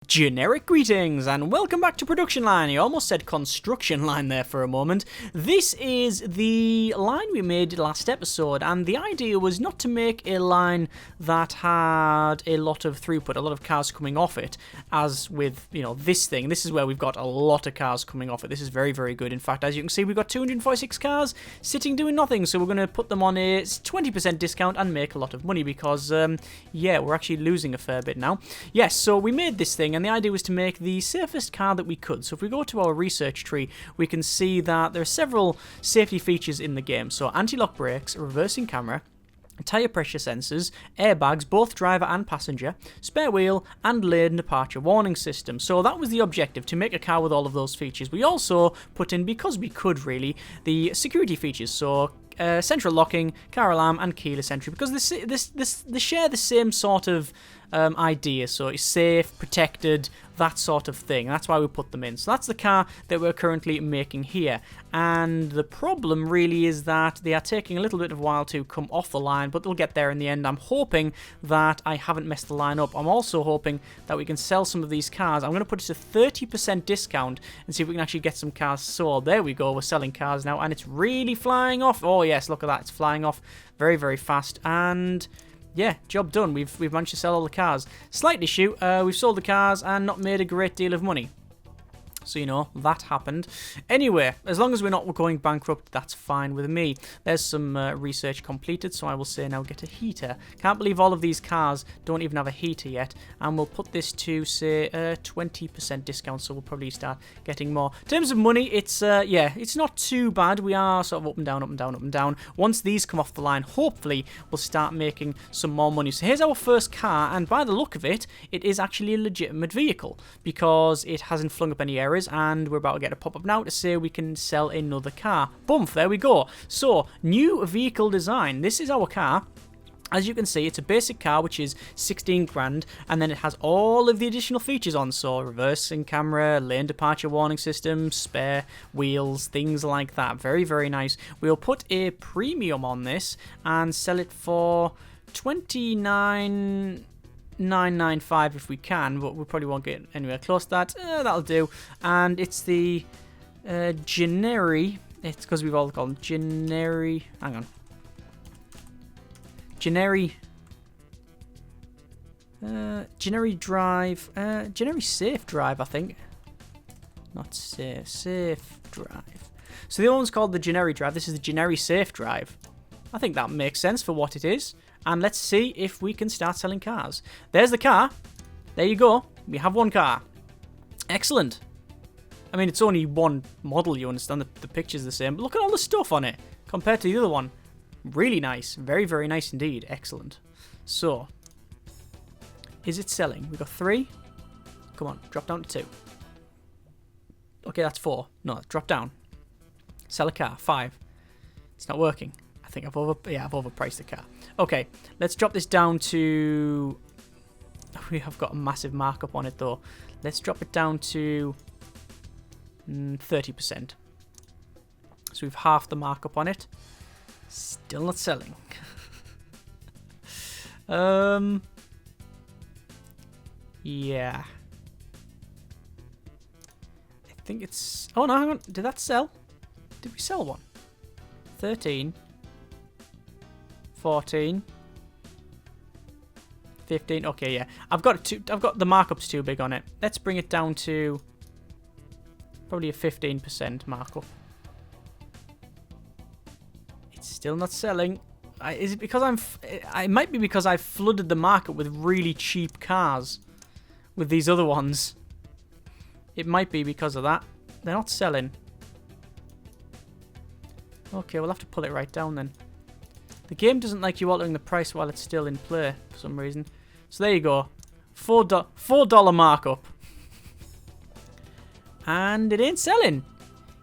Generic greetings and welcome back to Production Line. I almost said construction line there for a moment. This is the line we made last episode, and the idea was not to make a line that had a lot of throughput, a lot of cars coming off it, as with, this thing. This is where we've got a lot of cars coming off it. This is very, very good. In fact, as you can see, we've got 246 cars sitting doing nothing, so we're going to put them on a 20% discount and make a lot of money because, we're actually losing a fair bit now. Yes, so we made this thing, and the idea was to make the safest car that we could. So if we go to our research tree, we can see that there are several safety features in the game. So anti-lock brakes, reversing camera, tyre pressure sensors, airbags, both driver and passenger, spare wheel, and lane departure warning system. So that was the objective, to make a car with all of those features. We also put in, because we could really, the security features. So central locking, car alarm, and keyless entry, because they share the same sort of idea. So it's safe, protected, that sort of thing. That's why we put them in. So that's the car that we're currently making here. And the problem really is that they are taking a little bit of a while to come off the line, but they'll get there in the end. I'm hoping that I haven't messed the line up. I'm also hoping that we can sell some of these cars. I'm going to put it to 30% discount and see if we can actually get some cars sold. There we go. We're selling cars now, and it's really flying off. Oh yes, look at that. It's flying off very, very fast. And yeah, job done. We've managed to sell all the cars. Slight issue, we've sold the cars and not made a great deal of money. So, that happened. Anyway, as long as we're not going bankrupt, that's fine with me. There's some research completed, so I will say now get a heater. Can't believe all of these cars don't even have a heater yet. And we'll put this to, say, 20% discount, so we'll probably start getting more. In terms of money, it's not too bad. We are sort of up and down, up and down, up and down. Once these come off the line, hopefully, we'll start making some more money. So here's our first car, and by the look of it, it is actually a legitimate vehicle, because it hasn't flung up any errors. And we're about to get a pop-up now to say we can sell another car. Boom, there we go. So, new vehicle design. This is our car. As you can see, it's a basic car, which is 16 grand, and then it has all of the additional features on, so reversing camera, lane departure warning system, spare wheels, things like that. Very, very nice. We'll put a premium on this and sell it for 29,995 if we can, but we probably won't get anywhere close to that. That'll do. And it's the Generi. It's because we've all called them Generi. Hang on. Generi. Generi drive. Generi safe drive, I think. Not safe. Safe drive. So the other one's called the Generi drive. This is the Generi safe drive. I think that makes sense for what it is. And let's see if we can start selling cars. There's the car. There you go. We have one car. Excellent. I mean, it's only one model, you understand. The picture's the same. But look at all the stuff on it compared to the other one. Really nice. Very, very nice indeed. Excellent. So, is it selling? We got 3. Come on, drop down to 2. Okay, that's 4. No, drop down. Sell a car. 5. It's not working. I think I've overpriced the car. Okay, let's drop this down to... We have got a massive markup on it, though. Let's drop it down to 30%. So we've half the markup on it. Still not selling. Yeah. I think it's... Oh, no, hang on. Did that sell? Did we sell one? 13... 14, 15. Okay, yeah. I've got the markup's too big on it. Let's bring it down to probably a 15% markup. It's still not selling. Is it because it might be because I've flooded the market with really cheap cars with these other ones. It might be because of that. They're not selling. Okay, we'll have to pull it right down then. The game doesn't like you altering the price while it's still in play for some reason. So there you go. $4 markup. And it ain't selling.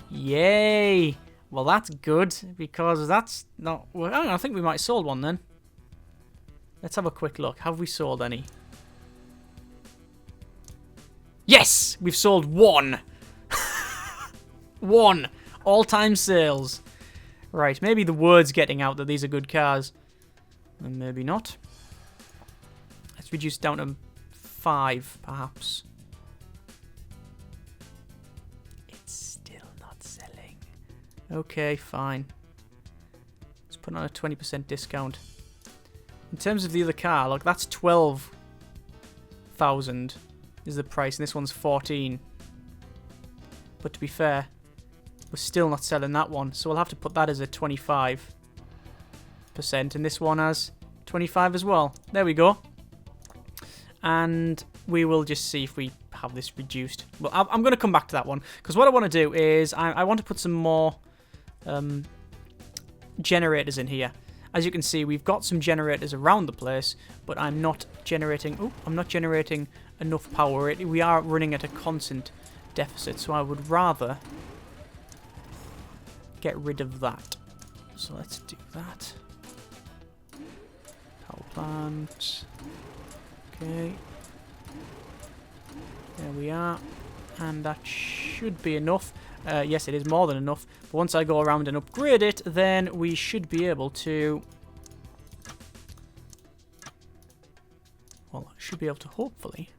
Yay. Well, that's good because that's not... Well, I think we might have sold one then. Let's have a quick look. Have we sold any? Yes! We've sold 1. 1. All-time sales. Right, maybe the word's getting out that these are good cars. And maybe not. Let's reduce down to 5, perhaps. Okay, fine. Let's put on a 20% discount. In terms of the other car, look, that's 12,000 is the price, and this one's 14. But to be fair, we're still not selling that one, so we'll have to put that as a 25%, and this one has 25 as well. There we go. And we will just see if we have this reduced. Well, I'm going to come back to that one, because what I want to do is I want to put some more generators in here. As you can see, we've got some generators around the place, but I'm not generating enough power. We are running at a constant deficit, so I would rather get rid of that. So let's do that. Power plant. Okay. There we are. And that should be enough. Yes, it is more than enough. But once I go around and upgrade it, then we should be able to... Well, I should be able to hopefully...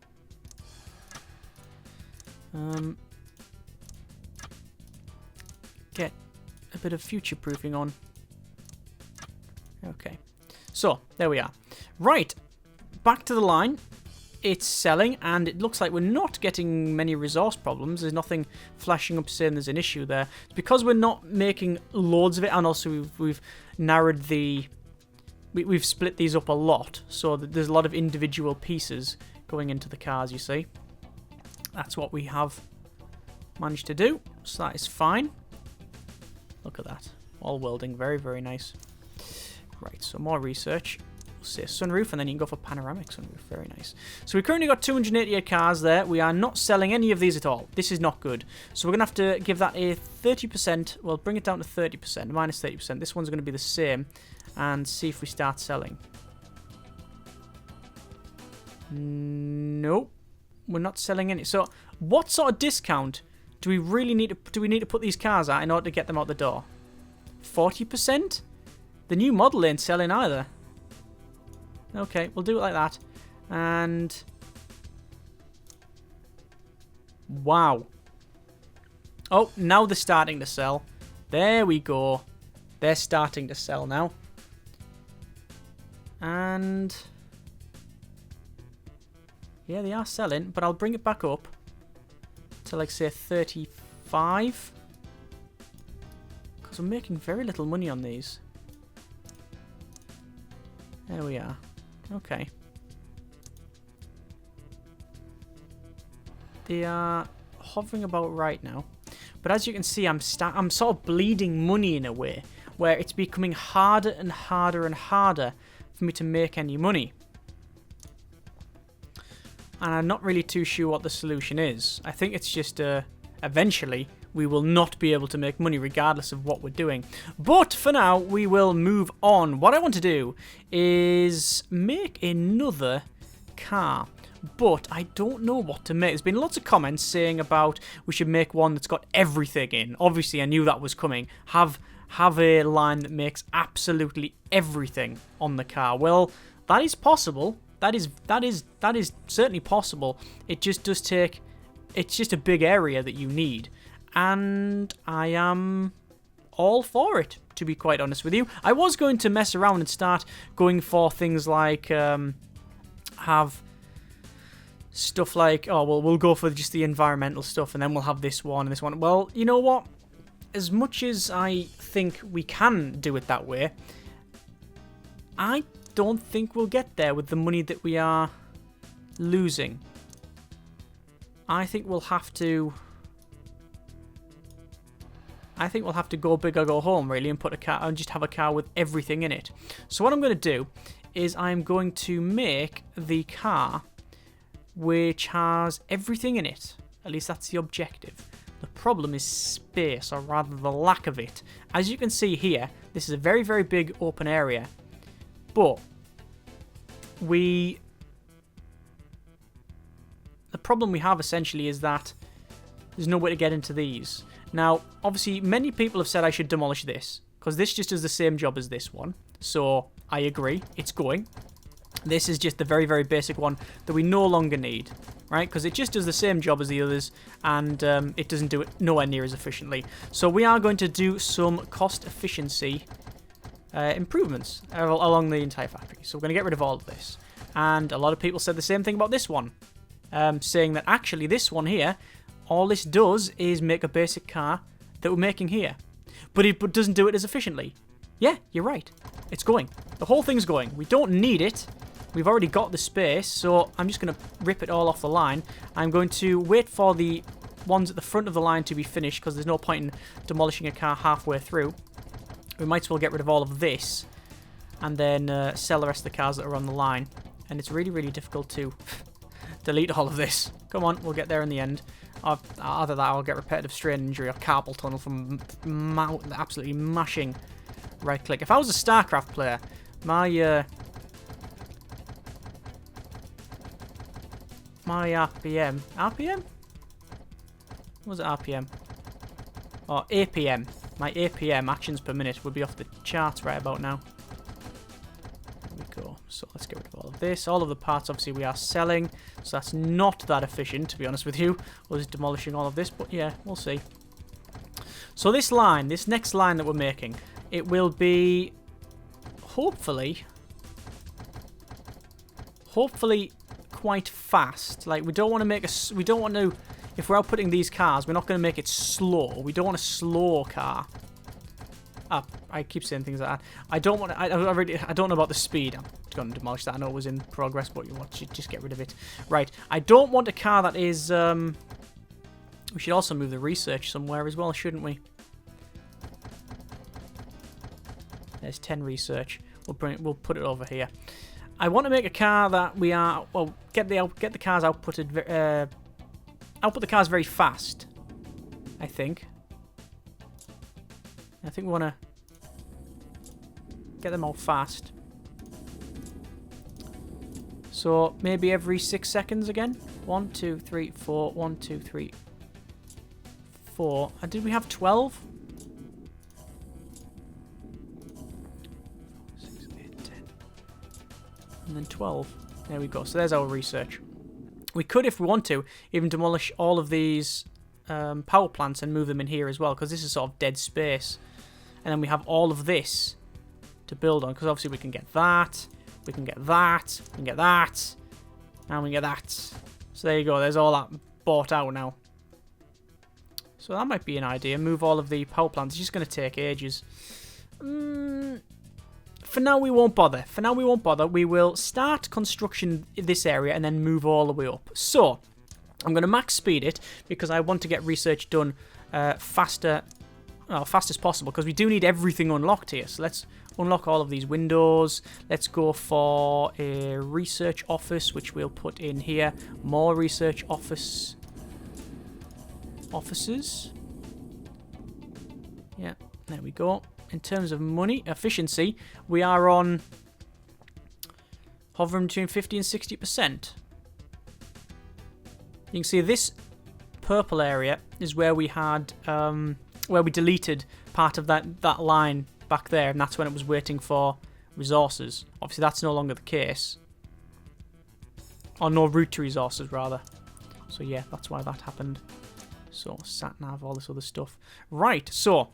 get a bit of future-proofing on. Okay. So, there we are. Right. Back to the line. It's selling, and it looks like we're not getting many resource problems. There's nothing flashing up saying there's an issue there. It's because we're not making loads of it, and also we've narrowed the... We've split these up a lot, so that there's a lot of individual pieces going into the cars, you see. That's what we have managed to do, so that is fine. Look at that. All welding. Very, very nice. Right, so more research. We'll say sunroof, and then you can go for panoramic sunroof. Very nice. So we've currently got 288 cars there. We are not selling any of these at all. This is not good. So we're going to have to give that a 30%. Well, bring it down to 30%. Minus 30%. This one's going to be the same. And see if we start selling. Nope. We're not selling any. So what sort of discount do we really need to put these cars at in order to get them out the door? 40%? The new model ain't selling either. Okay, we'll do it like that. And... Wow. Oh, now they're starting to sell. There we go. They're starting to sell now. And... Yeah, they are selling, but I'll bring it back up to, like, say, 35. Because I'm making very little money on these. There we are. Okay. They are hovering about right now. But as you can see, I'm sort of bleeding money in a way, where it's becoming harder and harder and harder for me to make any money. And I'm not really too sure what the solution is. I think it's just eventually we will not be able to make money regardless of what we're doing. But for now, we will move on. What I want to do is make another car. But I don't know what to make. There's been lots of comments saying about we should make one that's got everything in. Obviously, I knew that was coming. Have a line that makes absolutely everything on the car. Well, that is possible. That is certainly possible. It just does take... It's just a big area that you need. And I am all for it, to be quite honest with you. I was going to mess around and start going for things like... have stuff like... Oh, well, we'll go for just the environmental stuff, and then we'll have this one and this one. Well, you know what? As much as I think we can do it that way, I don't think we'll get there with the money that we are losing. I think we'll have to go big or go home, really, and put a car and just have a car with everything in it. So what I'm going to do is I'm going to make the car which has everything in it. At least that's the objective. The problem is space, or rather the lack of it. As you can see here, this is a very, very big open area. But the problem we have essentially is that there's no way to get into these. Now, obviously, many people have said I should demolish this, because this just does the same job as this one. So, I agree, it's going. This is just the very, very basic one that we no longer need. right? Because it just does the same job as the others, and it doesn't do it nowhere near as efficiently. So we are going to do some cost efficiency improvements along the entire factory. So we're going to get rid of all of this. And a lot of people said the same thing about this one, saying that actually this one here, all this does is make a basic car that we're making here. But it doesn't do it as efficiently. Yeah, you're right. It's going. The whole thing's going. We don't need it. We've already got the space, so I'm just going to rip it all off the line. I'm going to wait for the ones at the front of the line to be finished, because there's no point in demolishing a car halfway through. We might as well get rid of all of this, and then sell the rest of the cars that are on the line. And it's really, really difficult to delete all of this. Come on, we'll get there in the end. Either that, I'll get repetitive strain injury or carpal tunnel from absolutely mashing right click. If I was a StarCraft player, my RPM... RPM? What was it, RPM? Or APM. My APM, actions per minute, would be off the charts right about now. There we go. So let's get rid of all of this. All of the parts, obviously, we are selling. So that's not that efficient, to be honest with you. We're just demolishing all of this, but yeah, we'll see. So this line, this next line that we're making, it will be hopefully quite fast. Like, we don't want to make a... We don't want to... If we're outputting these cars, we're not going to make it slow. We don't want a slow car. I keep saying things like that. I don't want... I don't know about the speed. I'm going to demolish that. I know it was in progress, but you want to just get rid of it. Right. I don't want a car that is... We should also move the research somewhere as well, shouldn't we? There's 10 research. We'll put it over here. I want to make a car that we are... Well, get the cars outputted... output the cars very fast, I think. I think we want to get them all fast. So maybe every 6 seconds again. 1, 2, 3, 4. 1, 2, 3, 4. And did we have 12? 6, 8, 10. And then 12. There we go. So there's our research. We could, if we want to, even demolish all of these power plants and move them in here as well, because this is sort of dead space. And then we have all of this to build on, because obviously we can get that, we can get that, we can get that, and we can get that. So there you go, there's all that bought out now. So that might be an idea, move all of the power plants. It's just going to take ages. For now, we won't bother. For now, we won't bother. We will start construction in this area and then move all the way up. So, I'm going to max speed it because I want to get research done fast as possible, because we do need everything unlocked here. So let's unlock all of these windows. Let's go for a research office, which we'll put in here. More research offices. Yeah, there we go. In terms of money, efficiency, we are on hovering between 50 and 60%. You can see this purple area is where we had, where we deleted part of that line back there, and that's when it was waiting for resources. Obviously, that's no longer the case. Or no route to resources, rather. So yeah, that's why that happened. So, sat-nav, all this other stuff. Right, so...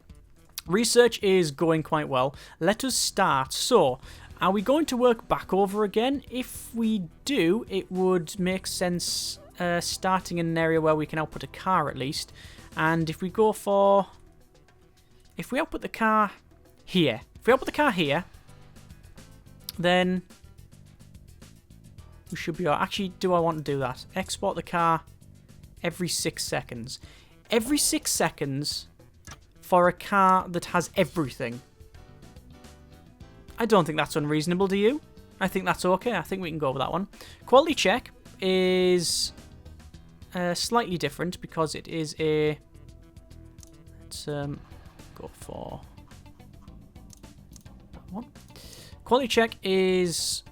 research is going quite well. Let us start. So, are we going to work back over again? If we do, it would make sense starting in an area where we can output a car at least. And if we go for... if we output the car here. If we output the car here, then we should be... Actually, do I want to do that? Export the car every 6 seconds. Every 6 seconds... for a car that has everything. I don't think that's unreasonable, do you? I think that's okay. I think we can go with that one. Quality check is slightly different because it is a... let's go for that one. Quality check is...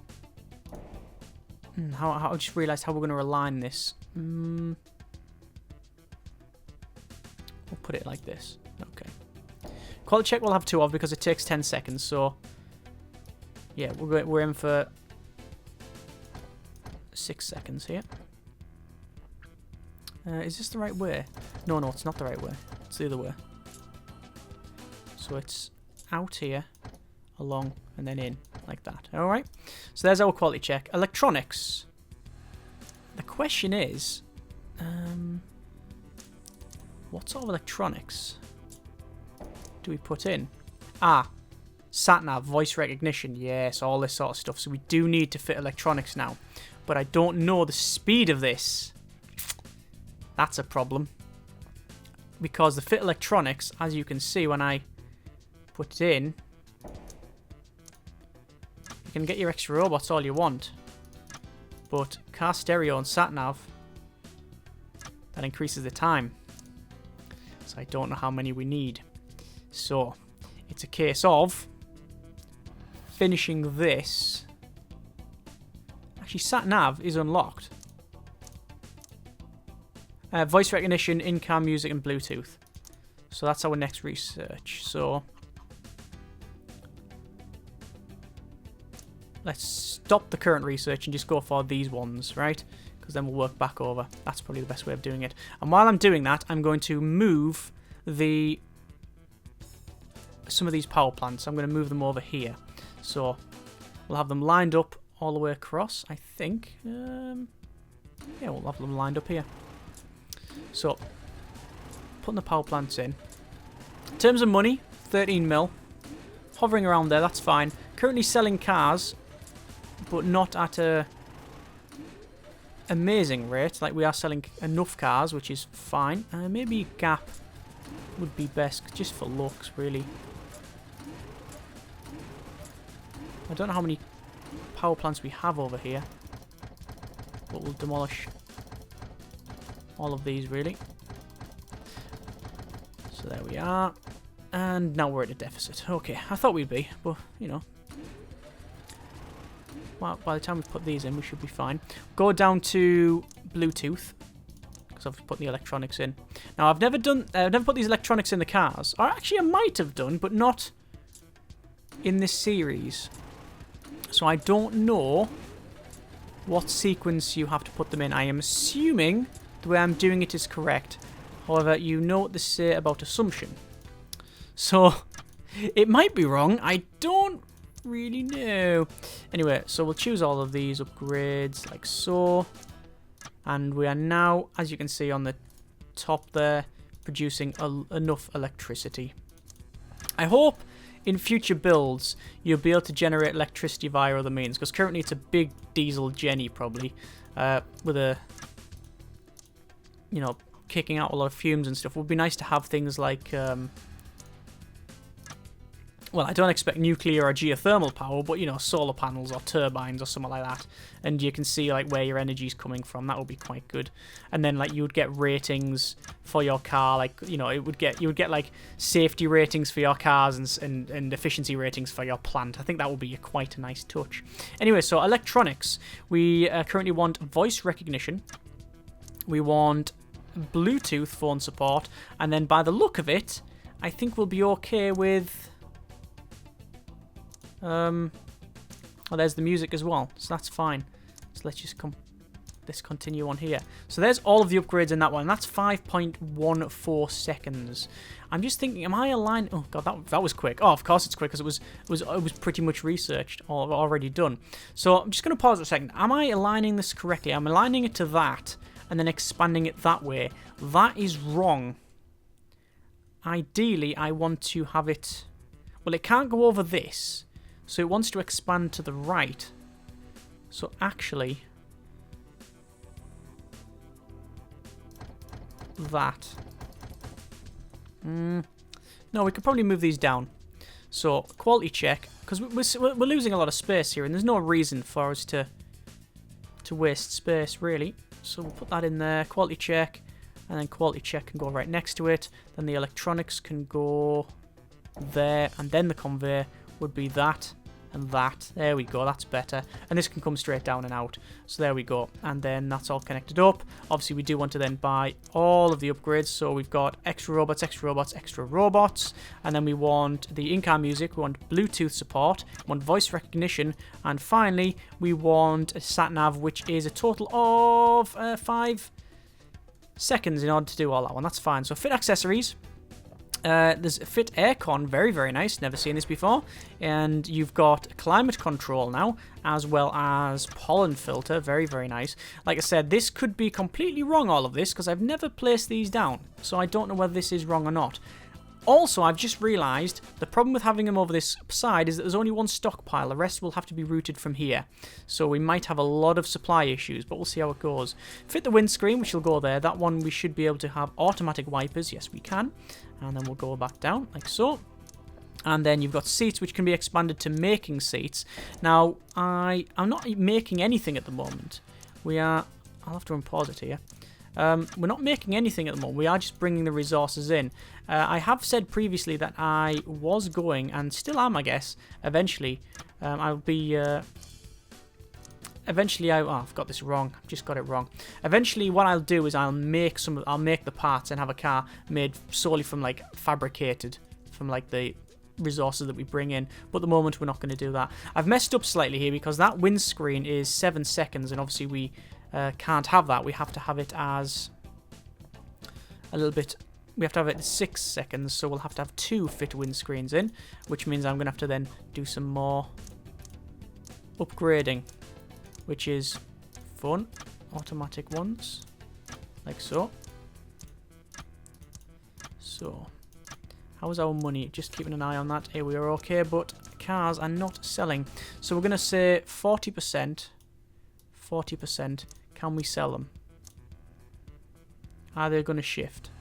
I just realised how we're going to align this. We'll put it like this. Okay. Quality check we'll have 2 of because it takes 10 seconds, so... yeah, we're in for 6 seconds here. Is this the right way? No, no, it's not the right way. It's the other way. So it's out here, along, and then in, like that. Alright? So there's our quality check. Electronics. The question is, what sort of electronics do we put in? Ah, sat-nav, voice recognition. Yes, all this sort of stuff. So we do need to fit electronics now. But I don't know the speed of this. That's a problem. Because the fit electronics, as you can see when I put it in, you can get your extra robots all you want. But car stereo and sat-nav, that increases the time. So I don't know how many we need. So it's a case of finishing this. Actually, sat-nav is unlocked. Voice recognition, in-car music, and Bluetooth. So that's our next research. So let's stop the current research and just go for these ones, right? Because then we'll work back over. That's probably the best way of doing it. And while I'm doing that, I'm going to move some of these power plants. I'm going to move them over here. So we'll have them lined up all the way across, I think. Yeah, we'll have them lined up here. So, putting the power plants in. In terms of money, 13 mil. Hovering around there, that's fine. Currently selling cars, but not at a amazing rate. Like, we are selling enough cars, which is fine. Maybe gap would be best, just for looks, really. I don't know how many power plants we have over here, but we'll demolish all of these, really. So there we are. And now we're at a deficit. Okay, I thought we'd be, but, you know. Well, by the time we put these in, we should be fine. Go down to Bluetooth, because I've put the electronics in. Now, I've never put these electronics in the cars. Or actually, I might have done, but not in this series. So I don't know what sequence you have to put them in. I am assuming the way I'm doing it is correct. However, you know what they say about assumption. So, it might be wrong. I don't really know. Anyway, so we'll choose all of these upgrades like so. And we are now, as you can see on the top there, producing enough electricity. I hope in future builds you'll be able to generate electricity via other means. Because currently it's a big diesel Jenny probably. With a, you know, kicking out a lot of fumes and stuff. It would be nice to have things like, well, I don't expect nuclear or geothermal power, but, you know, solar panels or turbines or something like that. And you can see, like, where your energy's coming from. That would be quite good. And then, like, you would get ratings for your car. Like, you know, you would get, like, safety ratings for your cars and efficiency ratings for your plant. I think that would be quite a nice touch. Anyway, so electronics. We currently want voice recognition. We want Bluetooth phone support. And then by the look of it, I think we'll be okay with... well, there's the music as well, so that's fine. So let's just continue on here. So there's all of the upgrades in that one. That's 5.14 seconds. I'm just thinking, am I aligned? Oh god, that was quick. Oh, of course it's quick because it was pretty much researched or already done. So I'm just going to pause a second. Am I aligning this correctly? I'm aligning it to that and then expanding it that way. That is wrong. Ideally, I want to have it. Well, it can't go over this. So it wants to expand to the right. So actually, that. No, we could probably move these down. So quality check, because we're losing a lot of space here, and there's no reason for us to waste space really. So we'll put that in there. Quality check, and then quality check can go right next to it. Then the electronics can go there, and then the conveyor would be that and that. There we go, that's better. And this can come straight down and out. So there we go. And then that's all connected up. Obviously, we do want to then buy all of the upgrades. So we've got extra robots, extra robots, extra robots. And then we want the in-car music. We want Bluetooth support. We want voice recognition. And finally, we want a sat-nav, which is a total of 5 seconds in order to do all that one. That's fine. So fit accessories. There's fit aircon, very, very nice, never seen this before. And you've got climate control now, as well as pollen filter, very, very nice. Like I said, this could be completely wrong, all of this, because I've never placed these down, so I don't know whether this is wrong or not. Also, I've just realised the problem with having them over this side is that there's only one stockpile. The rest will have to be routed from here. So we might have a lot of supply issues, but we'll see how it goes. Fit the windscreen, which will go there. That one we should be able to have automatic wipers. Yes, we can. And then we'll go back down, like so. And then you've got seats, which can be expanded to making seats. Now, I'm not making anything at the moment. I'll have to unpause it here. We're not making anything at the moment. We are just bringing the resources in. I have said previously that I was going, and still am, I guess, eventually. I'll be... Eventually, I've got this wrong. I've just got it wrong. Eventually, what I'll do is I'll make the parts and have a car made solely from, like, fabricated, from, like, the resources that we bring in. But at the moment, we're not going to do that. I've messed up slightly here because that windscreen is 7 seconds, and obviously we can't have that. We have to have it as a little bit... We have to have it at 6 seconds, so we'll have to have 2 fit windscreens in, which means I'm going to have to then do some more upgrading, which is fun. Automatic ones, like so. So, how is our money? Just keeping an eye on that. Here we are okay, but cars are not selling. So we're going to say 40%. 40%. Can we sell them? Are they going to shift?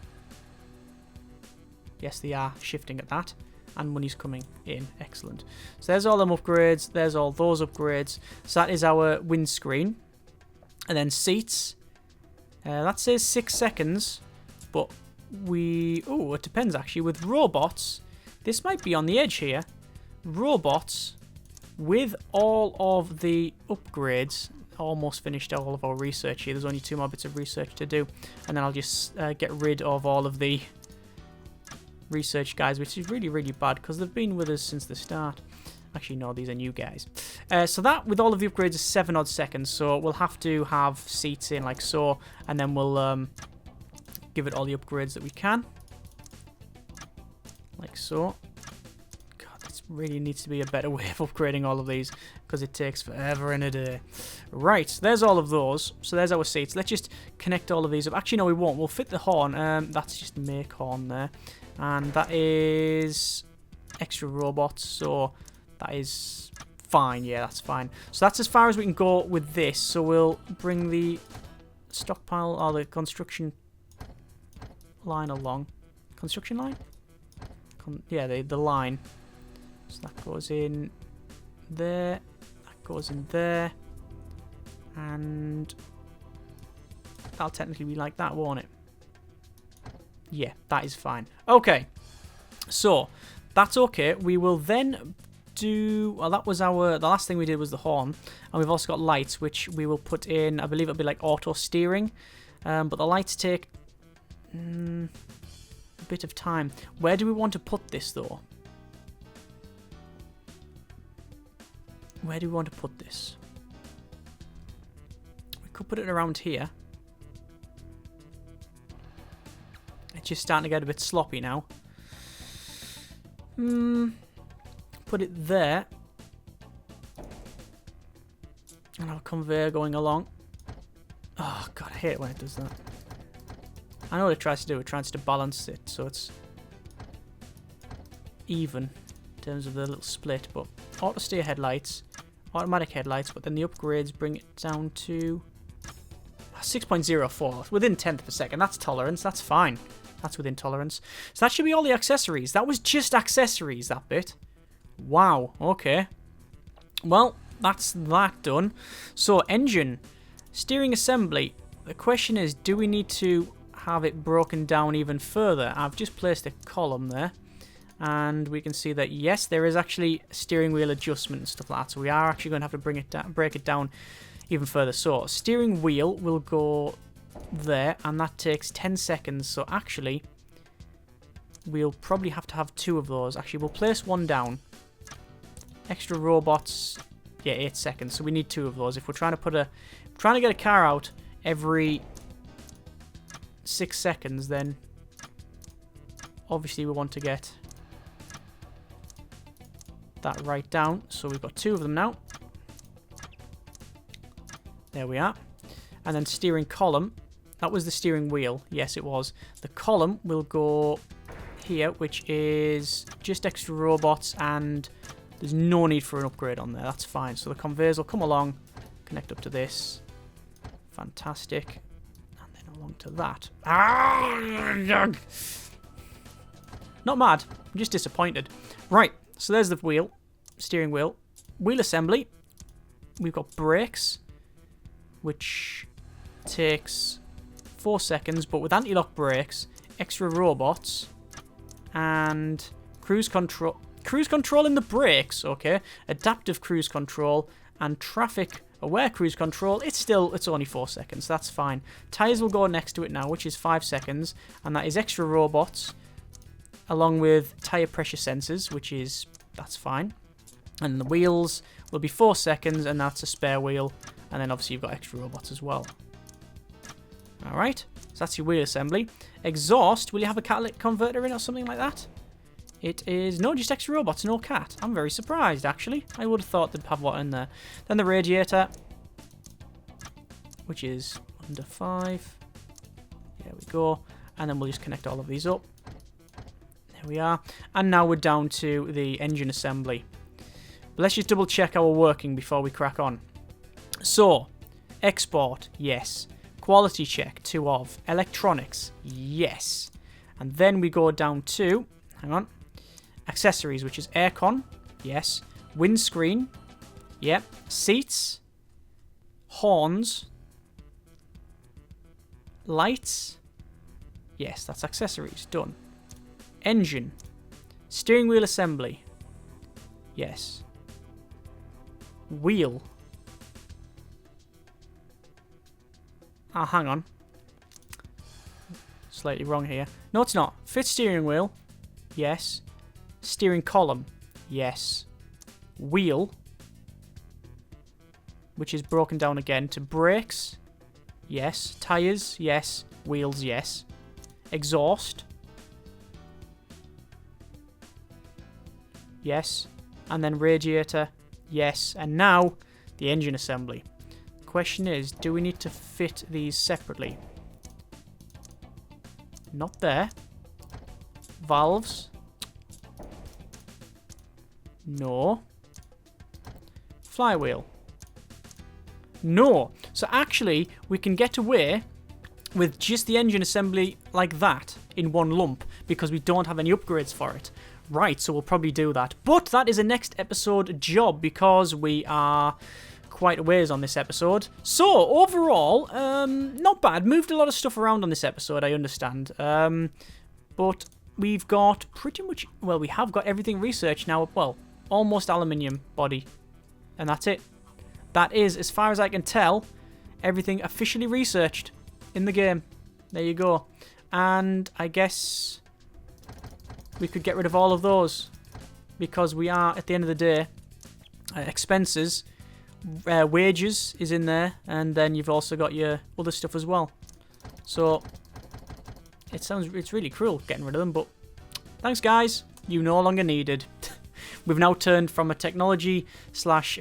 Yes, they are shifting at that. And money's coming in. Excellent. So there's all them upgrades. There's all those upgrades. So that is our windscreen. And then seats. That says 6 seconds. But oh, it depends actually. With robots, this might be on the edge here. Robots, with all of the upgrades, almost finished all of our research here. There's only 2 more bits of research to do. And then I'll just get rid of all of the research guys, which is really, really bad because they've been with us since the start. Actually, no, these are new guys. So that, with all of the upgrades, is 7 odd seconds. So we'll have to have seats in like so, and then we'll give it all the upgrades that we can. Like so. God, this really needs to be a better way of upgrading all of these because it takes forever and a day. Right, so there's all of those. So there's our seats. Let's just connect all of these up. Actually, no, we won't. We'll fit the horn. That's just make horn there. And that is extra robots, so that is fine. Yeah, that's fine. So that's as far as we can go with this. So we'll bring the stockpile or the construction line along. Construction line? Yeah, the line. So that goes in there. That goes in there. And that'll technically be like that, won't it? Yeah, that is fine. Okay, so that's okay. We will then do... Well, that was the last thing we did was the horn. And we've also got lights, which we will put in. I believe it'll be like auto steering. But the lights take a bit of time. Where do we want to put this, though? Where do we want to put this? We could put it around here. It's just starting to get a bit sloppy now. Put it there. And have a conveyor going along. Oh, God, I hate it when it does that. I know what it tries to do. It tries to balance it so it's even in terms of the little split. But auto steer headlights, automatic headlights, but then the upgrades bring it down to 6.04. Within 10th of a second. That's tolerance. That's fine. That's within tolerance. So that should be all the accessories. That was just accessories, that bit. Wow, okay. Well, that's that done. So, engine. Steering assembly. The question is, do we need to have it broken down even further? I've just placed a column there. And we can see that, yes, there is actually steering wheel adjustment and stuff like that. So we are actually going to have to break it down even further. So, steering wheel will go there, and that takes 10 seconds. So actually, we'll probably have to have 2 of those. Actually, we'll place 1 down. Extra robots, yeah, 8 seconds. So we need 2 of those. If we're trying to get a car out every 6 seconds, then obviously we want to get that right down. So we've got 2 of them now. There we are. And then steering column. That was the steering wheel. Yes, it was. The column will go here, which is just extra robots, and there's no need for an upgrade on there. That's fine. So the conveyors will come along, connect up to this. Fantastic. And then along to that. Not mad. I'm just disappointed. Right. So there's the wheel. Steering wheel. Wheel assembly. We've got brakes, which takes 4 seconds, but with anti-lock brakes, extra robots, and cruise control. Cruise control in the brakes, okay. Adaptive cruise control and traffic aware cruise control. It's only 4 seconds. That's fine. Tires will go next to it now, which is 5 seconds, and that is extra robots, along with tire pressure sensors, that's fine. And the wheels will be 4 seconds, and that's a spare wheel. And then obviously you've got extra robots as well. Alright, so that's your wheel assembly. Exhaust, will you have a catalytic converter in or something like that? It is, no, just extra robots, no cat. I'm very surprised, actually. I would have thought they'd have one in there. Then the radiator, which is under 5. There we go. And then we'll just connect all of these up. There we are. And now we're down to the engine assembly. But let's just double check how we're working before we crack on. So, export, yes. Quality check, 2 of. Electronics, yes. And then we go down to, hang on, accessories, which is aircon, yes. Windscreen, yep. Seats, horns, lights, yes, that's accessories, done. Engine, steering wheel assembly, yes. Wheel. Ah, hang on. Slightly wrong here. No, it's not. Fit steering wheel. Yes. Steering column. Yes. Wheel. Which is broken down again to brakes. Yes. Tires. Yes. Wheels. Yes. Exhaust. Yes. And then radiator. Yes. And now the engine assembly. Question is, do we need to fit these separately? Not there. Valves. No. Flywheel. No. So actually, we can get away with just the engine assembly like that in one lump because we don't have any upgrades for it. Right, so we'll probably do that. But that is a next episode job because we are quite a ways on this episode. So, overall, not bad. Moved a lot of stuff around on this episode, I understand. But we've got pretty much, well, we have got everything researched now. Well, almost aluminium body. And that's it. That is, as far as I can tell, everything officially researched in the game. There you go. And I guess we could get rid of all of those because we are, at the end of the day, expenses. Wages is in there, and then you've also got your other stuff as well. So it's really cruel getting rid of them, but thanks guys, you no longer needed. We've now turned from a technology slash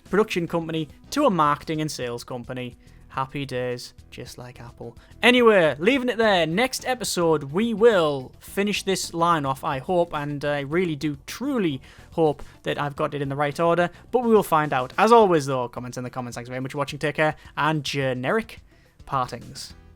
production company to a marketing and sales company. Happy days, just like Apple. Anyway, leaving it there. Next episode, we will finish this line off, I hope, and I really do truly hope that I've got it in the right order, but we will find out. As always, though, comments in the comments. Thanks very much for watching, take care, and generic partings.